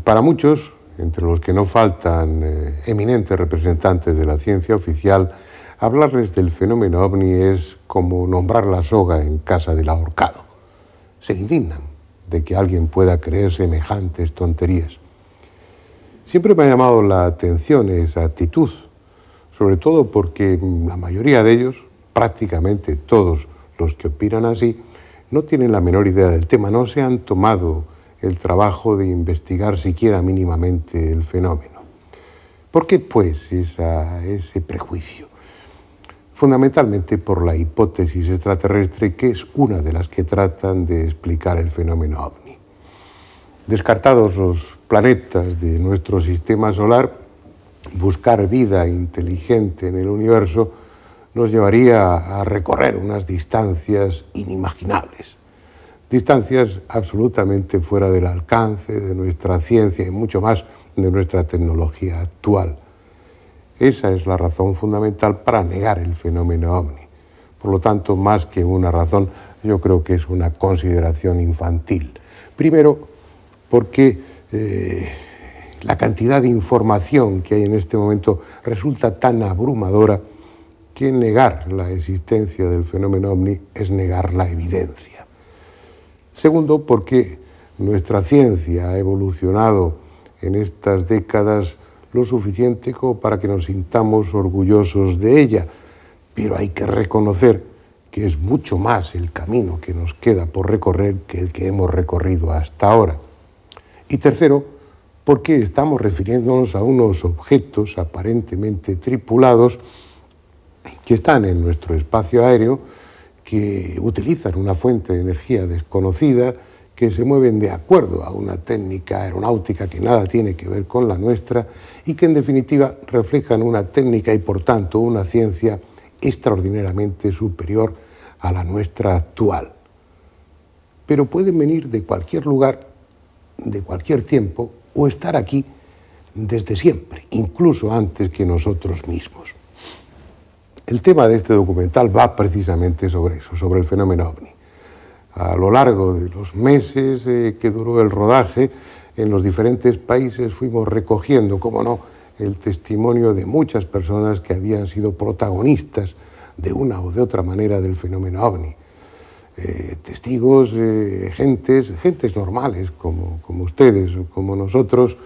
Para muchos, entre los que no faltan eminentes representantes de la ciencia oficial, hablarles del fenómeno ovni es como nombrar la soga en casa del ahorcado. Se indignan de que alguien pueda creer semejantes tonterías. Siempre me ha llamado la atención esa actitud, sobre todo porque la mayoría de ellos, prácticamente todos los que opinan así, no tienen la menor idea del tema, no se han tomado el trabajo de investigar siquiera mínimamente el fenómeno. ¿Por qué, pues, ese prejuicio? Fundamentalmente por la hipótesis extraterrestre, que es una de las que tratan de explicar el fenómeno ovni. Descartados los planetas de nuestro sistema solar, buscar vida inteligente en el universo nos llevaría a recorrer unas distancias inimaginables. Distancias absolutamente fuera del alcance de nuestra ciencia y mucho más de nuestra tecnología actual. Esa es la razón fundamental para negar el fenómeno ovni. Por lo tanto, más que una razón, yo creo que es una consideración infantil. Primero, porque la cantidad de información que hay en este momento resulta tan abrumadora que negar la existencia del fenómeno ovni es negar la evidencia. Segundo, porque nuestra ciencia ha evolucionado en estas décadas lo suficiente como para que nos sintamos orgullosos de ella, pero hay que reconocer que es mucho más el camino que nos queda por recorrer que el que hemos recorrido hasta ahora. Y tercero, porque estamos refiriéndonos a unos objetos aparentemente tripulados que están en nuestro espacio aéreo, que utilizan una fuente de energía desconocida, que se mueven de acuerdo a una técnica aeronáutica que nada tiene que ver con la nuestra y que en definitiva reflejan una técnica y por tanto una ciencia extraordinariamente superior a la nuestra actual. Pero pueden venir de cualquier lugar, de cualquier tiempo o estar aquí desde siempre, incluso antes que nosotros mismos. El tema de este documental va precisamente sobre eso, sobre el fenómeno ovni. A lo largo de los meses que duró el rodaje, en los diferentes países fuimos recogiendo, como no, el testimonio de muchas personas que habían sido protagonistas de una o de otra manera del fenómeno ovni. Testigos, gentes normales como ustedes o como nosotros,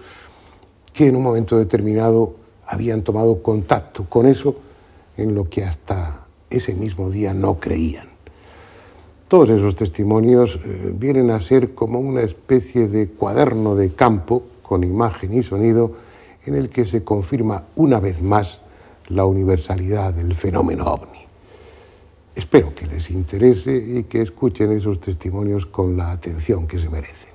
que en un momento determinado habían tomado contacto con eso en lo que hasta ese mismo día no creían. Todos esos testimonios vienen a ser como una especie de cuaderno de campo con imagen y sonido en el que se confirma una vez más la universalidad del fenómeno ovni. Espero que les interese y que escuchen esos testimonios con la atención que se merecen.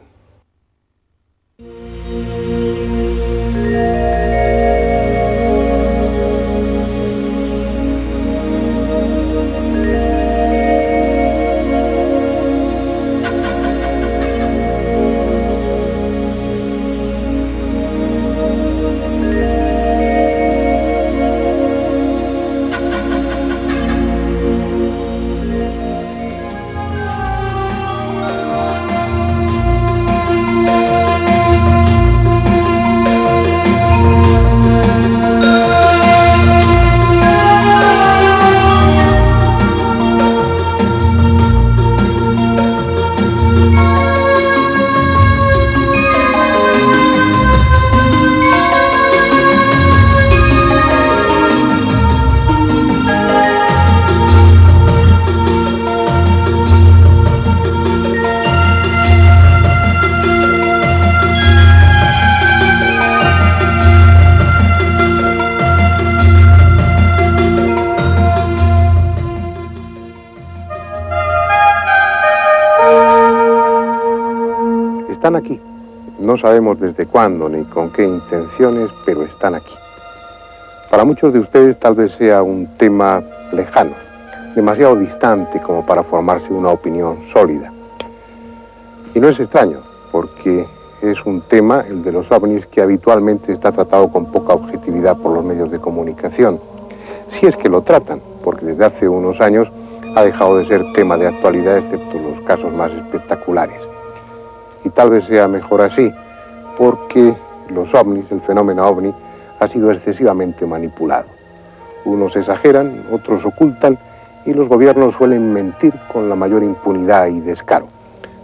Están aquí. No sabemos desde cuándo ni con qué intenciones, pero están aquí. Para muchos de ustedes tal vez sea un tema lejano, demasiado distante como para formarse una opinión sólida. Y no es extraño, porque es un tema, el de los ovnis, que habitualmente está tratado con poca objetividad por los medios de comunicación. Si es que lo tratan, porque desde hace unos años ha dejado de ser tema de actualidad, excepto los casos más espectaculares. Y tal vez sea mejor así, porque los ovnis, el fenómeno ovni, ha sido excesivamente manipulado. Unos exageran, otros ocultan y los gobiernos suelen mentir con la mayor impunidad y descaro.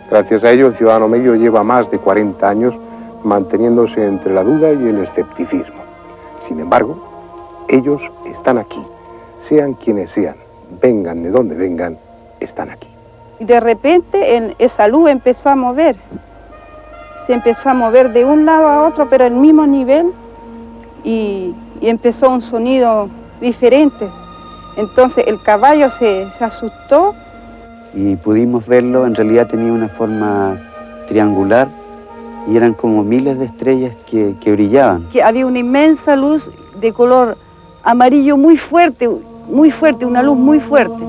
Gracias a ello, el ciudadano medio lleva más de 40 años manteniéndose entre la duda y el escepticismo. Sin embargo, ellos están aquí, sean quienes sean, vengan de donde vengan, están aquí. Y de repente esa luz empezó a mover, se empezó a mover de un lado a otro, pero al mismo nivel, y empezó un sonido diferente. Entonces el caballo se asustó. Y pudimos verlo, en realidad tenía una forma triangular y eran como miles de estrellas que brillaban. Que había una inmensa luz de color amarillo muy fuerte, una luz muy fuerte.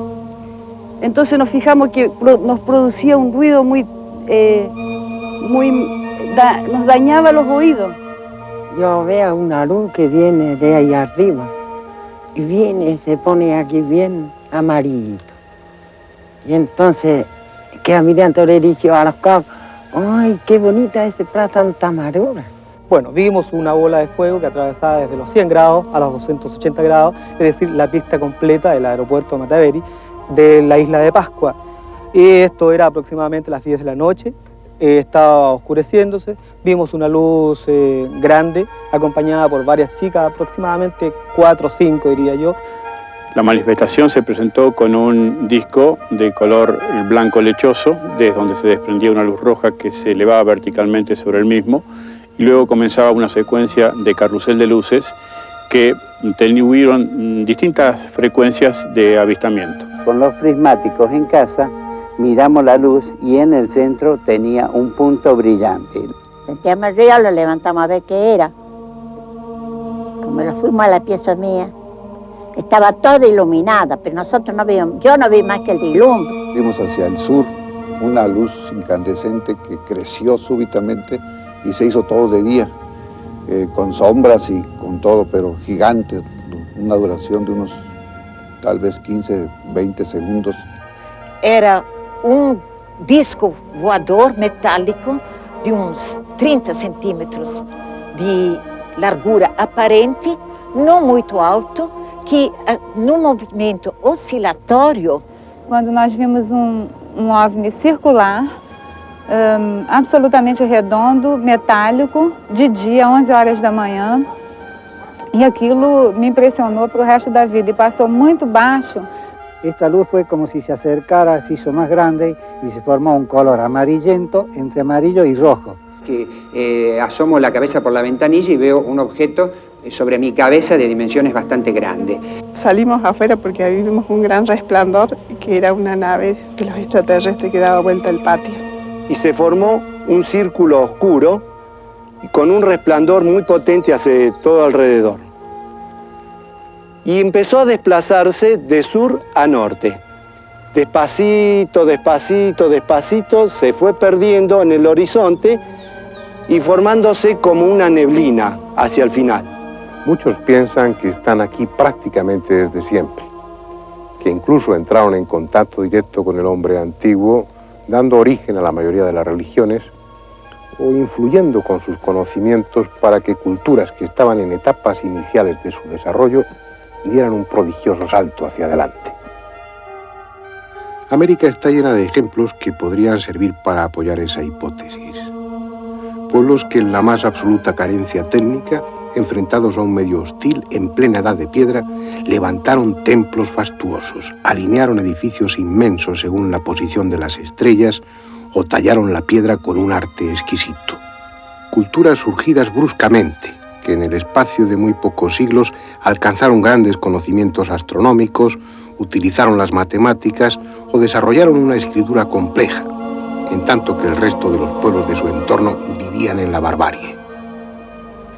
Entonces nos fijamos que nos producía un ruido nos dañaba los oídos. Yo veo una luz que viene de ahí arriba y viene y se pone aquí bien amarillito. Y entonces queda mirando le dije a los cabos, ¡ay, qué bonita ese plato, tanta amarura! Bueno, vimos una bola de fuego que atravesaba desde los 100 grados a los 280 grados, es decir, la pista completa del aeropuerto de Mataveri, de la isla de Pascua. Y esto era aproximadamente las 10 de la noche, estaba oscureciéndose, vimos una luz grande, acompañada por varias chicas, aproximadamente 4 o 5 diría yo. La manifestación se presentó con un disco de color blanco lechoso, desde donde se desprendía una luz roja que se elevaba verticalmente sobre el mismo, y luego comenzaba una secuencia de carrusel de luces que tuvieron distintas frecuencias de avistamiento. Con los prismáticos en casa miramos la luz y en el centro tenía un punto brillante. Sentíamos el ruido, lo levantamos a ver qué era. Como lo fuimos a la pieza mía, estaba toda iluminada, pero nosotros no vimos, yo no vi más que el dilumbre. Vimos hacia el sur una luz incandescente que creció súbitamente y se hizo todo de día, con sombras y con todo, pero gigante, una duración de unos tal vez 15, 20 segundos. Era um disco voador metálico de uns 30 centímetros de largura aparente, não muito alto, que no movimento oscilatório. Quando nós vimos um OVNI circular, absolutamente redondo, metálico, de dia, 11 horas da manhã, e aquilo me impressionou para o resto da vida, e passou muito baixo. Esta luz fue como si se acercara, se hizo más grande y se formó un color amarillento entre amarillo y rojo. Asomo la cabeza por la ventanilla y veo un objeto sobre mi cabeza de dimensiones bastante grandes. Salimos afuera porque ahí vimos un gran resplandor, que era una nave de los extraterrestres que daba vuelta al patio. Y se formó un círculo oscuro con un resplandor muy potente hacia todo alrededor. Y empezó a desplazarse de sur a norte. Despacito, despacito, despacito, se fue perdiendo en el horizonte y formándose como una neblina hacia el final. Muchos piensan que están aquí prácticamente desde siempre, que incluso entraron en contacto directo con el hombre antiguo, dando origen a la mayoría de las religiones, o influyendo con sus conocimientos para que culturas que estaban en etapas iniciales de su desarrollo dieran un prodigioso salto hacia adelante. América está llena de ejemplos que podrían servir para apoyar esa hipótesis. Pueblos que en la más absoluta carencia técnica, enfrentados a un medio hostil en plena edad de piedra, levantaron templos fastuosos, alinearon edificios inmensos según la posición de las estrellas o tallaron la piedra con un arte exquisito. Culturas surgidas bruscamente, que en el espacio de muy pocos siglos alcanzaron grandes conocimientos astronómicos, utilizaron las matemáticas o desarrollaron una escritura compleja, en tanto que el resto de los pueblos de su entorno vivían en la barbarie.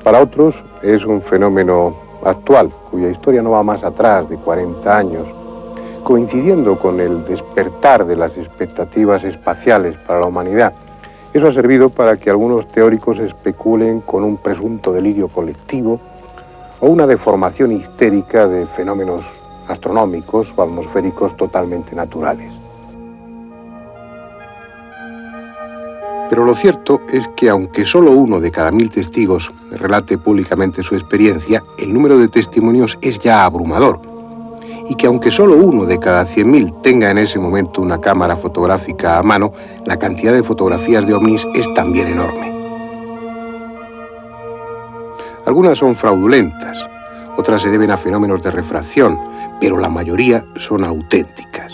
Para otros es un fenómeno actual, cuya historia no va más atrás de 40 años, coincidiendo con el despertar de las expectativas espaciales para la humanidad. Eso ha servido para que algunos teóricos especulen con un presunto delirio colectivo o una deformación histérica de fenómenos astronómicos o atmosféricos totalmente naturales. Pero lo cierto es que aunque solo 1 de cada 1000 testigos relate públicamente su experiencia, el número de testimonios es ya abrumador. Y que aunque solo 1 de cada 100.000 tenga en ese momento una cámara fotográfica a mano, la cantidad de fotografías de ovnis es también enorme. Algunas son fraudulentas, otras se deben a fenómenos de refracción, pero la mayoría son auténticas.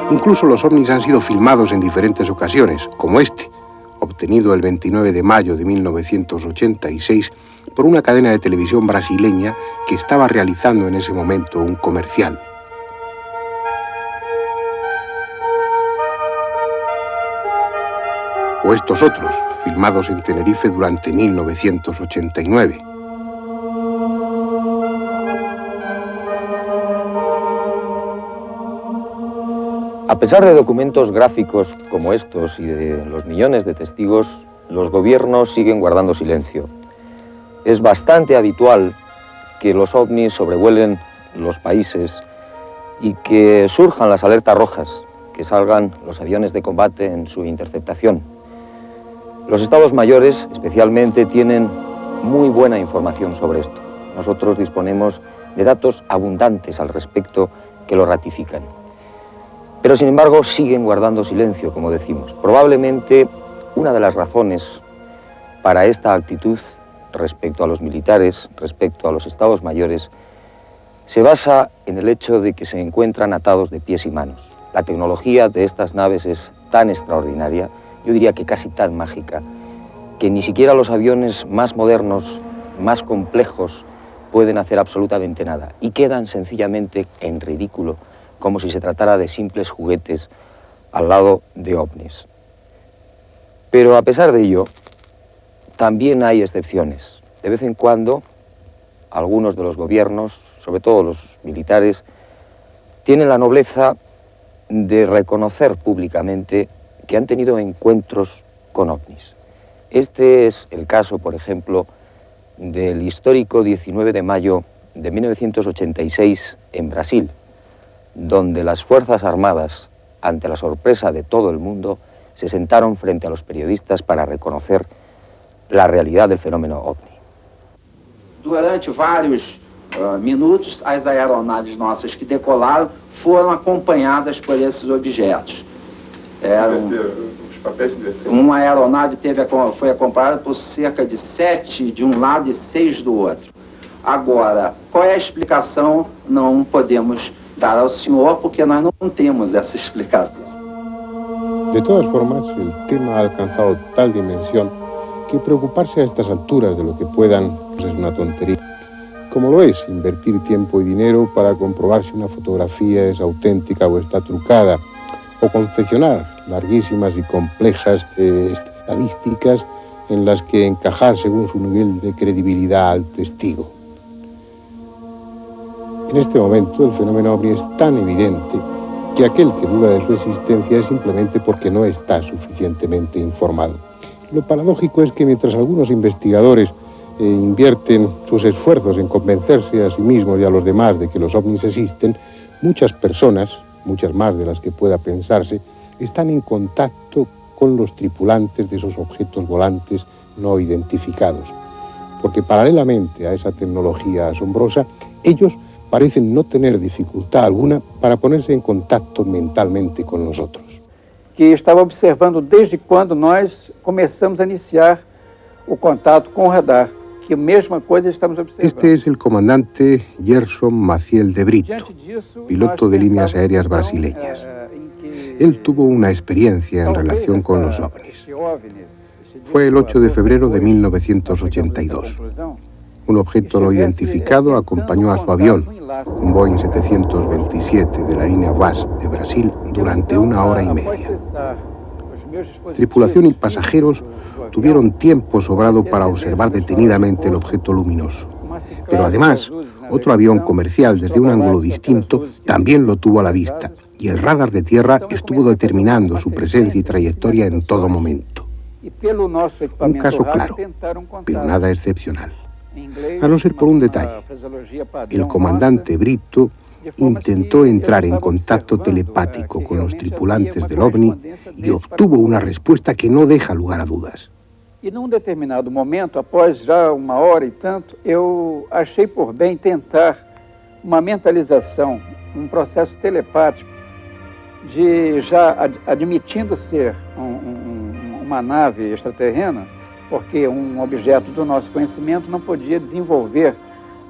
Incluso los ovnis han sido filmados en diferentes ocasiones, como este, obtenido el 29 de mayo de 1986 por una cadena de televisión brasileña que estaba realizando en ese momento un comercial. O estos otros, filmados en Tenerife durante 1989. A pesar de documentos gráficos como estos y de los millones de testigos, los gobiernos siguen guardando silencio. Es bastante habitual que los ovnis sobrevuelen los países y que surjan las alertas rojas, que salgan los aviones de combate en su interceptación. Los estados mayores, especialmente, tienen muy buena información sobre esto. Nosotros disponemos de datos abundantes al respecto que lo ratifican. Pero, sin embargo, siguen guardando silencio, como decimos. Probablemente una de las razones para esta actitud respecto a los militares, respecto a los estados mayores, se basa en el hecho de que se encuentran atados de pies y manos. La tecnología de estas naves es tan extraordinaria, yo diría que casi tan mágica, que ni siquiera los aviones más modernos, más complejos, pueden hacer absolutamente nada y quedan sencillamente en ridículo, como si se tratara de simples juguetes al lado de ovnis. Pero a pesar de ello, también hay excepciones. De vez en cuando, algunos de los gobiernos, sobre todo los militares, tienen la nobleza de reconocer públicamente que han tenido encuentros con ovnis. Este es el caso, por ejemplo, del histórico 19 de mayo de 1986 en Brasil, donde las Fuerzas Armadas, ante la sorpresa de todo el mundo, se sentaron frente a los periodistas para reconocer la realidad del fenómeno ovni. Durante vários minutos, as aeronaves nossas que decolaram foram acompanhadas por esses objetos. Uma aeronave foi acompanhada por cerca de 7 de um lado e 6 do outro. Agora, qual é a explicação? Não podemos dar ao senhor, porque nós não temos essa explicação. De todas formas, el tema ha alcanzado tal dimensión que preocuparse a estas alturas de lo que puedan es una tontería. Como lo es invertir tiempo y dinero para comprobar si una fotografía es auténtica o está trucada, o confeccionar larguísimas y complejas estadísticas en las que encajar según su nivel de credibilidad al testigo. En este momento el fenómeno ovni es tan evidente que aquel que duda de su existencia es simplemente porque no está suficientemente informado. Lo paradójico es que mientras algunos investigadores invierten sus esfuerzos en convencerse a sí mismos y a los demás de que los ovnis existen, muchas personas, muchas más de las que pueda pensarse, están en contacto con los tripulantes de esos objetos volantes no identificados. Porque paralelamente a esa tecnología asombrosa, ellos parecen no tener dificultad alguna para ponerse en contacto mentalmente con nosotros. Que estava observando desde quando nós começamos a iniciar o contato com o radar, que a mesma coisa estamos observando. Este es el comandante Gerson Maciel de Brito, piloto de líneas aéreas brasileñas. Él tuvo una experiencia en relación con los ovnis. Fue el 8 de febrero de 1982. Un objeto no identificado acompañó a su avión, un Boeing 727 de la línea VAS de Brasil, durante 1 hora y media. Tripulación y pasajeros tuvieron tiempo sobrado para observar detenidamente el objeto luminoso. Pero además, otro avión comercial desde un ángulo distinto también lo tuvo a la vista, y el radar de tierra estuvo determinando su presencia y trayectoria en todo momento. Un caso claro, pero nada excepcional. A no ser por un detalle. El comandante Brito intentó entrar en contacto telepático con los tripulantes del OVNI y obtuvo una respuesta que no deja lugar a dudas. E num determinado momento, após já 1 hora e tanto, eu achei por bem tentar uma mentalização, processo telepático, de já admitindo ser uma nave extraterrena, porque objeto do nosso conhecimento não podia desenvolver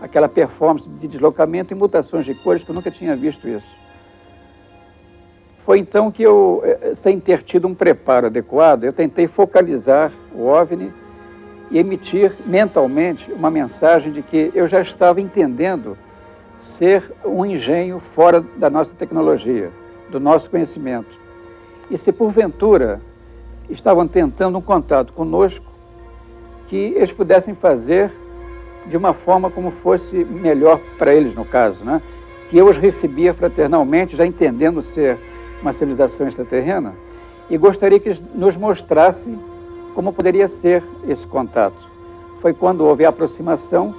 aquela performance de deslocamento e mutações de cores, que eu nunca tinha visto isso. Foi então que eu, sem ter tido preparo adequado, eu tentei focalizar o OVNI e emitir mentalmente uma mensagem de que eu já estava entendendo ser engenho fora da nossa tecnologia, do nosso conhecimento. E se porventura estavam tentando contato conosco, que eles pudessem fazer de uma forma como fosse melhor para eles, no caso, né? Que eu os recebia fraternalmente, já entendendo ser uma civilização extraterrena, e gostaria que eles nos mostrassem como poderia ser esse contato. Foi quando houve a aproximação,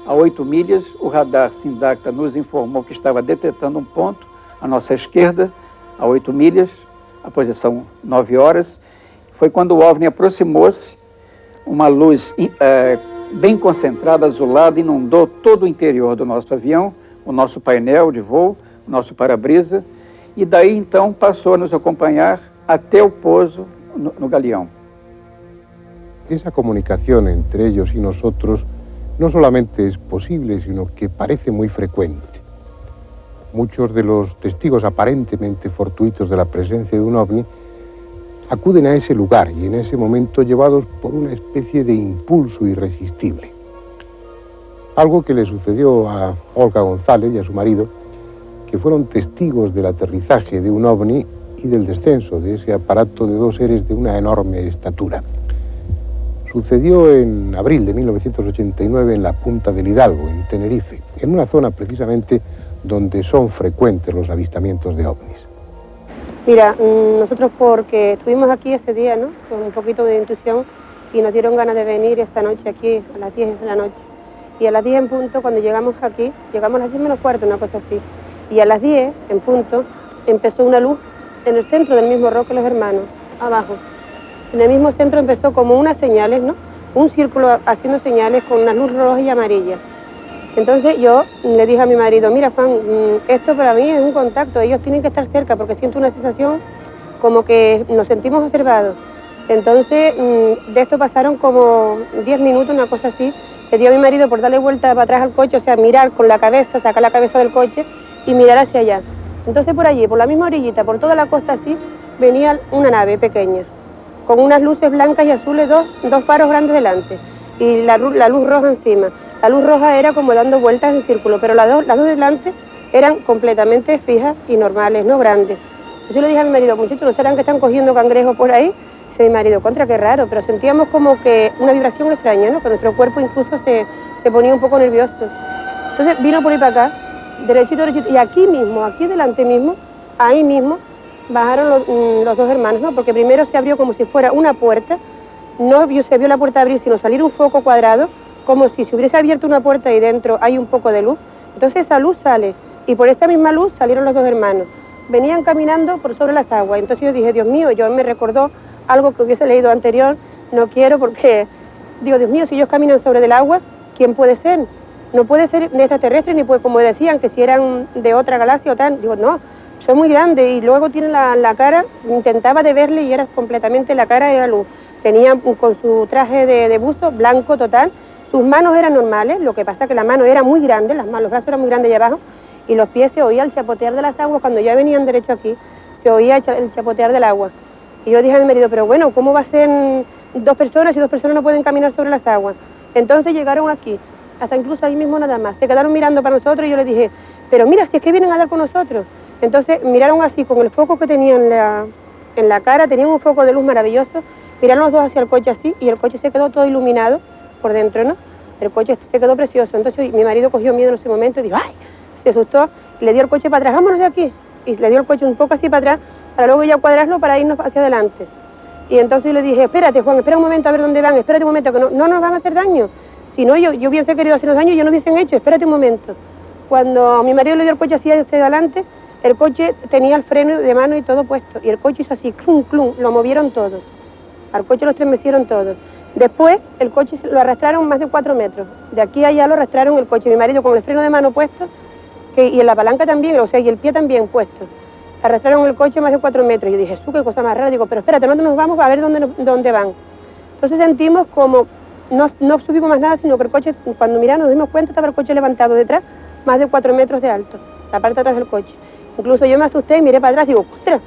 a 8 milhas, o radar Sindacta nos informou que estava detectando um ponto à nossa esquerda, a 8 milhas, a posição 9 horas. Foi quando o OVNI aproximou-se, uma luz bem concentrada, azulada, inundou todo o interior do nosso avião, o nosso painel de voo, o nosso para-brisa, e daí então passou a nos acompanhar até o pouso no galeão. Esa comunicación entre ellos y nosotros no solamente es posible, sino que parece muy frecuente. Muchos de los testigos aparentemente fortuitos de la presencia de un ovni acuden a ese lugar y en ese momento llevados por una especie de impulso irresistible. Algo que le sucedió a Olga González y a su marido, que fueron testigos del aterrizaje de un ovni y del descenso de ese aparato de 2 seres de una enorme estatura. Sucedió en abril de 1989 en la Punta del Hidalgo, en Tenerife, en una zona precisamente donde son frecuentes los avistamientos de ovnis. Mira, nosotros porque estuvimos aquí ese día, ¿no? Con un poquito de intuición y nos dieron ganas de venir esta noche aquí a las 10 de la noche. Y a las 10 en punto, cuando llegamos aquí, llegamos a las 10 menos cuarto, una cosa así. Y a las 10 en punto empezó una luz en el centro del mismo Roque Los Hermanos, abajo. En el mismo centro empezó como unas señales, ¿no? Un círculo haciendo señales con unas luces rojas y amarillas. Entonces yo le dije a mi marido, mira Juan, esto para mí es un contacto, ellos tienen que estar cerca porque siento una sensación como que nos sentimos observados. Entonces de esto pasaron como 10 minutos, una cosa así. Le di a mi marido por darle vuelta para atrás al coche, o sea, mirar con la cabeza, sacar la cabeza del coche y mirar hacia allá. Entonces por allí, por la misma orillita, por toda la costa así, venía una nave pequeña, con unas luces blancas y azules, dos faros grandes delante, y la luz roja encima. La luz roja era como dando vueltas en círculo, pero las dos delante eran completamente fijas y normales, no grandes. Yo le dije a mi marido, muchachos, ¿no serán que están cogiendo cangrejos por ahí? Dice mi marido, contra, qué raro, pero sentíamos como que una vibración extraña, ¿no? Que nuestro cuerpo incluso se ponía un poco nervioso. Entonces vino por ahí para acá, derechito, derechito, y aquí mismo, aquí delante mismo, ahí mismo, bajaron los 2 hermanos, ¿no? Porque primero se abrió como si fuera una puerta, no se vio la puerta abrir, sino salir un foco cuadrado, como si se hubiese abierto una puerta y dentro hay un poco de luz. Entonces esa luz sale, y por esa misma luz salieron los 2 hermanos. Venían caminando por sobre las aguas, entonces yo dije, Dios mío, yo me recordó algo que hubiese leído anterior, no quiero porque, digo, Dios mío, si ellos caminan sobre el agua, ¿quién puede ser? No puede ser extraterrestre, ni puede, como decían, que si eran de otra galaxia o tal. Digo, no, son muy grandes y luego tienen la cara, intentaba de verle y era completamente, la cara era luz. Venían con su traje de buzo, blanco total, sus manos eran normales, lo que pasa que la mano era muy grande, los brazos eran muy grandes allá abajo, y los pies se oía el chapotear de las aguas, cuando ya venían derecho aquí, se oía el chapotear del agua. Y yo dije a mi marido, pero bueno, ¿cómo va a ser 2 personas si 2 personas no pueden caminar sobre las aguas? Entonces llegaron aquí, hasta incluso ahí mismo nada más, se quedaron mirando para nosotros y yo les dije, pero mira, si es que vienen a dar con nosotros. Entonces miraron así, con el foco que tenían en la cara, tenían un foco de luz maravilloso, miraron los 2 hacia el coche así y el coche se quedó todo iluminado por dentro, ¿no? El coche se quedó precioso. Entonces mi marido cogió miedo en ese momento y dijo, ¡ay! Se asustó y le dio el coche para atrás, vámonos de aquí. Y le dio el coche un poco así para atrás, para luego ya cuadrarlo para irnos hacia adelante. Y entonces yo le dije, espérate Juan, espera un momento a ver dónde van, espérate un momento, que no nos van a hacer daño. Si no, yo hubiese querido hacernos daño, yo no hubiesen hecho, espérate un momento. Cuando mi marido le dio el coche así hacia adelante, el coche tenía el freno de mano y todo puesto. Y el coche hizo así, clum, clum, lo movieron todo. Al coche lo estremecieron todo. Después, el coche lo arrastraron más de 4 metros. De aquí a allá lo arrastraron el coche. Mi marido con el freno de mano puesto, y en la palanca también, o sea, y el pie también puesto. Arrastraron el coche más de 4 metros. Yo dije, Jesús, qué cosa más rara. Digo, pero espérate, nosotros nos vamos a ver dónde van. Entonces sentimos como, no subimos más nada, sino que el coche, cuando miramos nos dimos cuenta, estaba el coche levantado detrás, más de 4 metros de alto, la parte de atrás del coche. Incluso yo me asusté y miré para atrás, digo, ostras,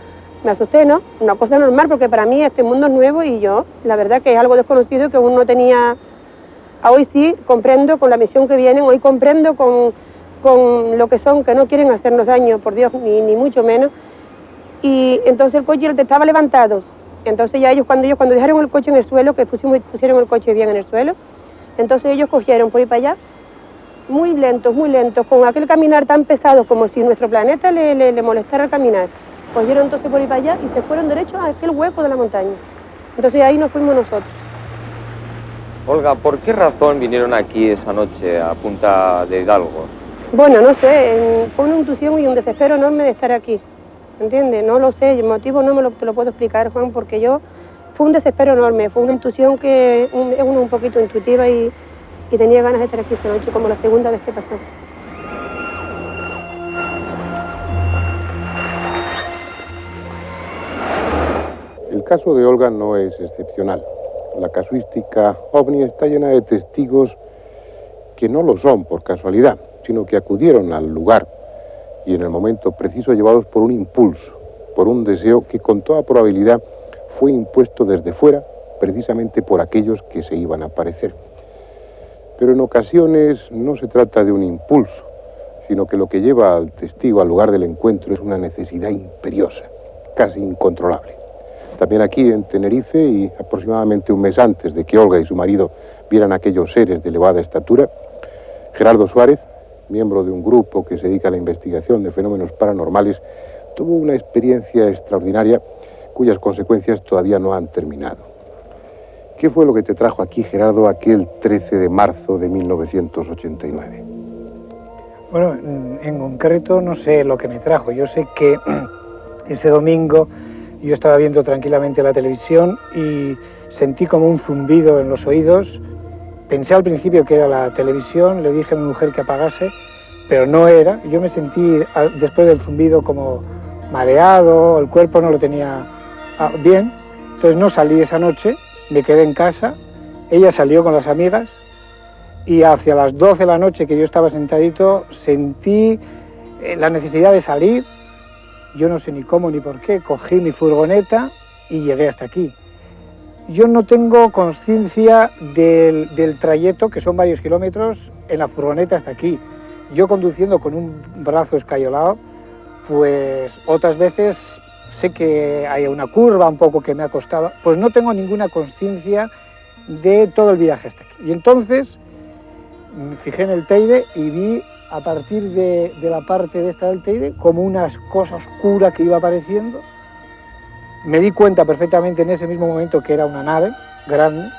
me asusté, ¿no? Una cosa normal, porque para mí este mundo es nuevo y yo, la verdad que es algo desconocido que aún no tenía. Hoy sí comprendo con la misión que vienen, hoy comprendo con lo que son, que no quieren hacernos daño, por Dios, ni mucho menos. Y entonces el coche estaba levantado. Entonces ya cuando dejaron el coche en el suelo, que pusieron el coche bien en el suelo, entonces ellos cogieron por ir para allá, muy lentos, con aquel caminar tan pesado como si nuestro planeta le molestara el caminar. Cogieron entonces por ir para allá y se fueron derechos a aquel hueco de la montaña. Entonces ahí nos fuimos nosotros. Olga, ¿por qué razón vinieron aquí esa noche a Punta de Hidalgo? Bueno, no sé, fue una intuición y un desespero enorme de estar aquí, ¿entiendes? No lo sé, el motivo no te lo puedo explicar, Juan, porque fue un desespero enorme, fue una intuición que es un poquito intuitiva y tenía ganas de estar aquí esta noche, como la segunda vez que pasó. El caso de Olga no es excepcional. La casuística OVNI está llena de testigos que no lo son por casualidad, sino que acudieron al lugar y en el momento preciso llevados por un impulso, por un deseo que con toda probabilidad fue impuesto desde fuera, precisamente por aquellos que se iban a aparecer. Pero en ocasiones no se trata de un impulso, sino que lo que lleva al testigo al lugar del encuentro es una necesidad imperiosa, casi incontrolable. También aquí en Tenerife, y aproximadamente un mes antes de que Olga y su marido vieran aquellos seres de elevada estatura, Gerardo Suárez, miembro de un grupo que se dedica a la investigación de fenómenos paranormales, tuvo una experiencia extraordinaria cuyas consecuencias todavía no han terminado. ¿Qué fue lo que te trajo aquí, Gerardo, aquel 13 de marzo de 1989? Bueno, en concreto no sé lo que me trajo. Yo sé que ese domingo yo estaba viendo tranquilamente la televisión y sentí como un zumbido en los oídos. Pensé al principio que era la televisión, le dije a mi mujer que apagase, pero no era. Yo me sentí después del zumbido como mareado, el cuerpo no lo tenía bien. Entonces no salí esa noche, me quedé en casa. Ella salió con las amigas y hacia las 12 de la noche que yo estaba sentadito sentí la necesidad de salir. Yo no sé ni cómo ni por qué, cogí mi furgoneta y llegué hasta aquí. Yo no tengo conciencia del trayecto, que son varios kilómetros, en la furgoneta hasta aquí. Yo conduciendo con un brazo escayolado, pues otras veces sé que hay una curva un poco que me ha costado, pues no tengo ninguna conciencia de todo el viaje hasta aquí. Y entonces me fijé en el Teide y vi a partir de la parte de esta del Teide como una cosa oscura que iba apareciendo. Me di cuenta perfectamente en ese mismo momento que era una nave grande.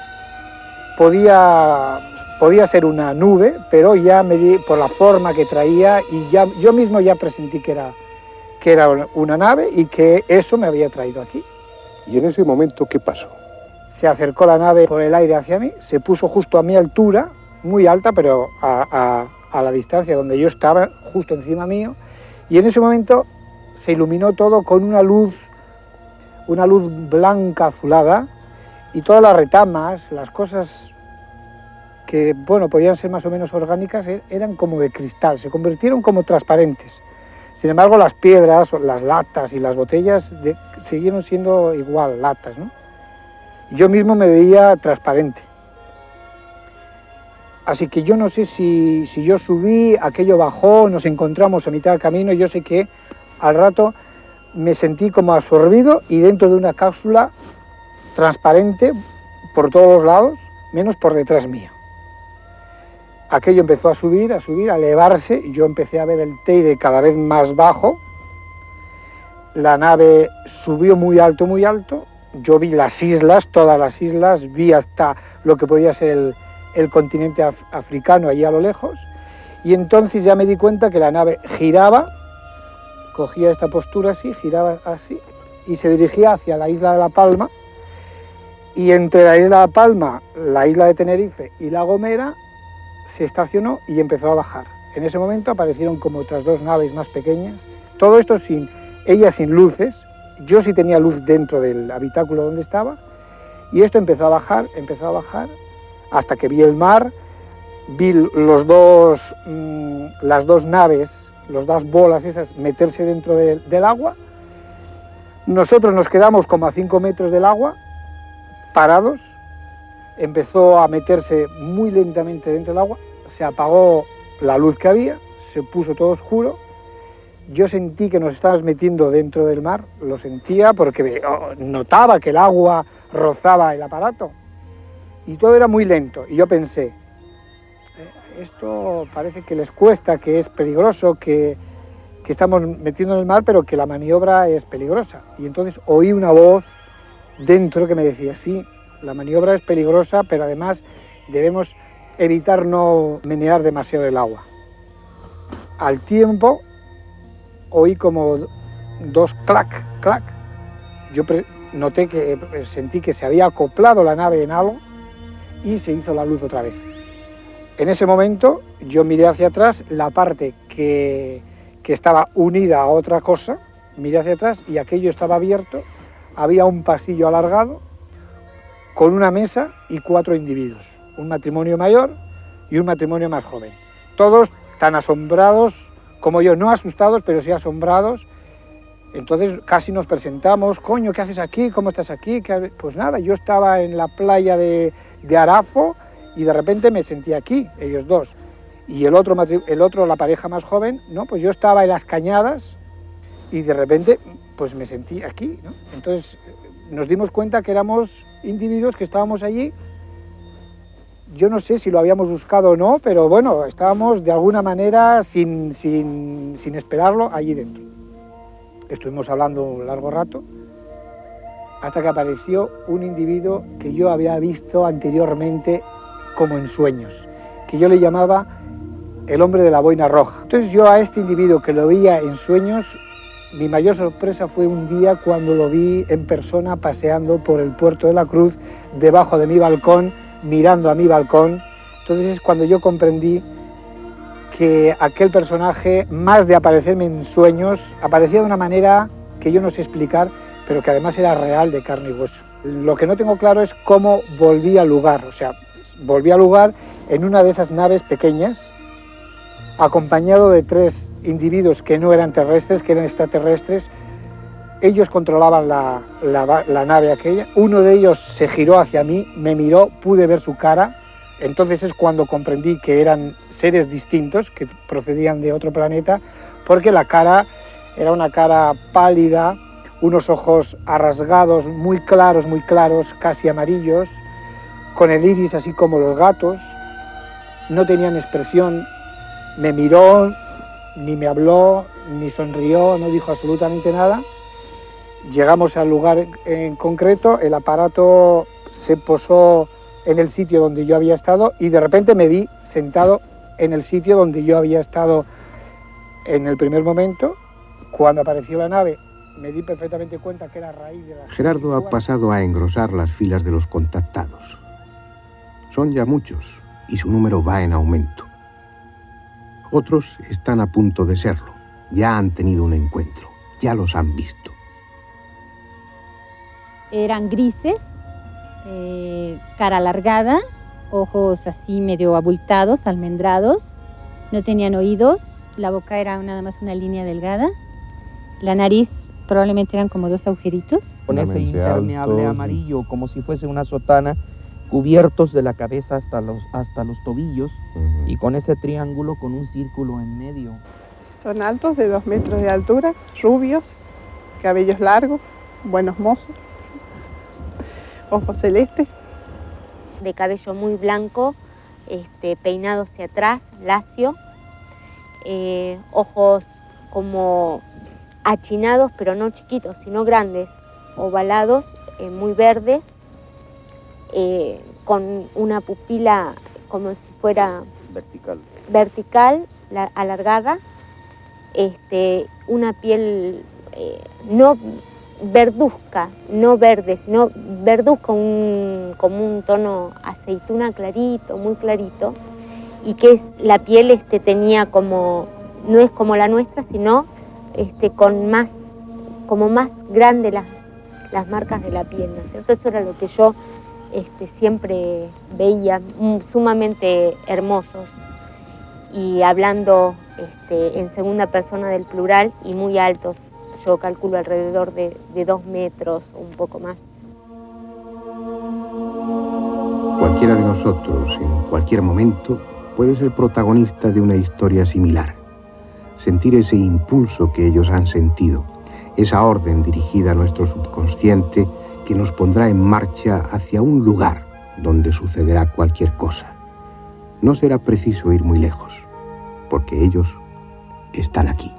Podía ser una nube, pero ya me di por la forma que traía y ya yo mismo ya presentí que era una nave y que eso me había traído aquí. ¿Y en ese momento qué pasó? Se acercó la nave por el aire hacia mí, se puso justo a mi altura, muy alta, pero a la distancia donde yo estaba, justo encima mío, y en ese momento se iluminó todo con una luz blanca azulada, y todas las retamas, las cosas que, bueno, podían ser más o menos orgánicas, eran como de cristal, se convirtieron como transparentes. Sin embargo, las piedras, las latas y las botellas siguieron siendo igual latas, ¿no? Yo mismo me veía transparente. Así que yo no sé si yo subí, aquello bajó, nos encontramos a mitad del camino, yo sé que al rato me sentí como absorbido y dentro de una cápsula transparente por todos los lados, menos por detrás mío. Aquello empezó a subir, a elevarse, y yo empecé a ver el Teide cada vez más bajo. La nave subió muy alto, yo vi las islas, todas las islas, vi hasta lo que podía ser el continente africano allí a lo lejos, y entonces ya me di cuenta que la nave giraba, cogía esta postura así, giraba así, y se dirigía hacia la isla de La Palma, y entre la isla de La Palma, la isla de Tenerife y La Gomera, se estacionó y empezó a bajar. En ese momento aparecieron como otras dos naves más pequeñas, todo esto ella sin luces, yo sí tenía luz dentro del habitáculo donde estaba, y esto empezó a bajar, hasta que vi el mar, vi las dos naves, las dos bolas esas, meterse dentro del agua. Nosotros nos quedamos como a 5 metros del agua, parados, empezó a meterse muy lentamente dentro del agua, se apagó la luz que había, se puso todo oscuro. Yo sentí que nos estábamos metiendo dentro del mar, lo sentía porque notaba que el agua rozaba el aparato y todo era muy lento. Y yo pensé, esto parece que les cuesta, que es peligroso, que estamos metiendo en el mar, pero que la maniobra es peligrosa. Y entonces oí una voz dentro que me decía, sí, la maniobra es peligrosa, pero además debemos evitar no menear demasiado el agua. Al tiempo oí como dos clac, clac. Yo noté que sentí que se había acoplado la nave en algo y se hizo la luz otra vez. En ese momento yo miré hacia atrás, la parte que estaba unida a otra cosa, miré hacia atrás y aquello estaba abierto, había un pasillo alargado con una mesa y 4 individuos, un matrimonio mayor y un matrimonio más joven, todos tan asombrados como yo, no asustados, pero sí asombrados. Entonces casi nos presentamos, coño, ¿qué haces aquí? ¿Cómo estás aquí? Pues nada, yo estaba en la playa de Arafo y de repente me sentí aquí, ellos dos. Y el otro, la pareja más joven, no, pues yo estaba en las Cañadas y de repente pues me sentí aquí, ¿no? Entonces nos dimos cuenta que éramos individuos que estábamos allí. Yo no sé si lo habíamos buscado o no, pero bueno, estábamos de alguna manera sin esperarlo allí dentro. Estuvimos hablando un largo rato hasta que apareció un individuo que yo había visto anteriormente como en sueños, que yo le llamaba el hombre de la boina roja. Entonces yo a este individuo que lo veía en sueños, mi mayor sorpresa fue un día cuando lo vi en persona paseando por el Puerto de la Cruz, debajo de mi balcón, mirando a mi balcón. Entonces es cuando yo comprendí que aquel personaje, más de aparecerme en sueños, aparecía de una manera que yo no sé explicar, pero que además era real, de carne y hueso. Lo que no tengo claro es cómo volví al lugar, o sea, volví al lugar en una de esas naves pequeñas, acompañado de 3 individuos que no eran terrestres, que eran extraterrestres. Ellos controlaban la nave aquella, uno de ellos se giró hacia mí, me miró, pude ver su cara, entonces es cuando comprendí que eran seres distintos, que procedían de otro planeta, porque la cara era una cara pálida, unos ojos arrasgados, muy claros, casi amarillos, con el iris así como los gatos, no tenían expresión, me miró, ni me habló, ni sonrió, no dijo absolutamente nada. Llegamos al lugar en concreto, el aparato se posó en el sitio donde yo había estado y de repente me vi sentado en el sitio donde yo había estado en el primer momento. Cuando apareció la nave me di perfectamente cuenta que era a raíz de la... Gerardo ha pasado a engrosar las filas de los contactados. Son ya muchos y su número va en aumento. Otros están a punto de serlo, ya han tenido un encuentro, ya los han visto. Eran grises, cara alargada, ojos así medio abultados, almendrados, no tenían oídos, la boca era nada más una línea delgada, la nariz probablemente eran como 2 agujeritos. Con ese impermeable amarillo, como si fuese una sotana, cubiertos de la cabeza hasta los tobillos, y con ese triángulo con un círculo en medio. Son altos, de 2 metros de altura, rubios, cabellos largos, buenos mozos, ojos celestes. De cabello muy blanco, peinado hacia atrás, lacio, ojos como achinados, pero no chiquitos, sino grandes, ovalados, muy verdes, con una pupila como si fuera vertical, alargada, una piel no verduzca, no verde, sino verduzca, como un tono aceituna clarito, muy clarito, y que la piel tenía como, no es como la nuestra, sino como más grande las marcas de la piel, ¿no es cierto? Eso era lo que yo siempre veía, sumamente hermosos, y hablando en segunda persona del plural y muy altos, yo calculo alrededor de 2 metros o un poco más. Cualquiera de nosotros, en cualquier momento, puede ser protagonista de una historia similar. Sentir ese impulso que ellos han sentido, esa orden dirigida a nuestro subconsciente que nos pondrá en marcha hacia un lugar donde sucederá cualquier cosa. No será preciso ir muy lejos, porque ellos están aquí.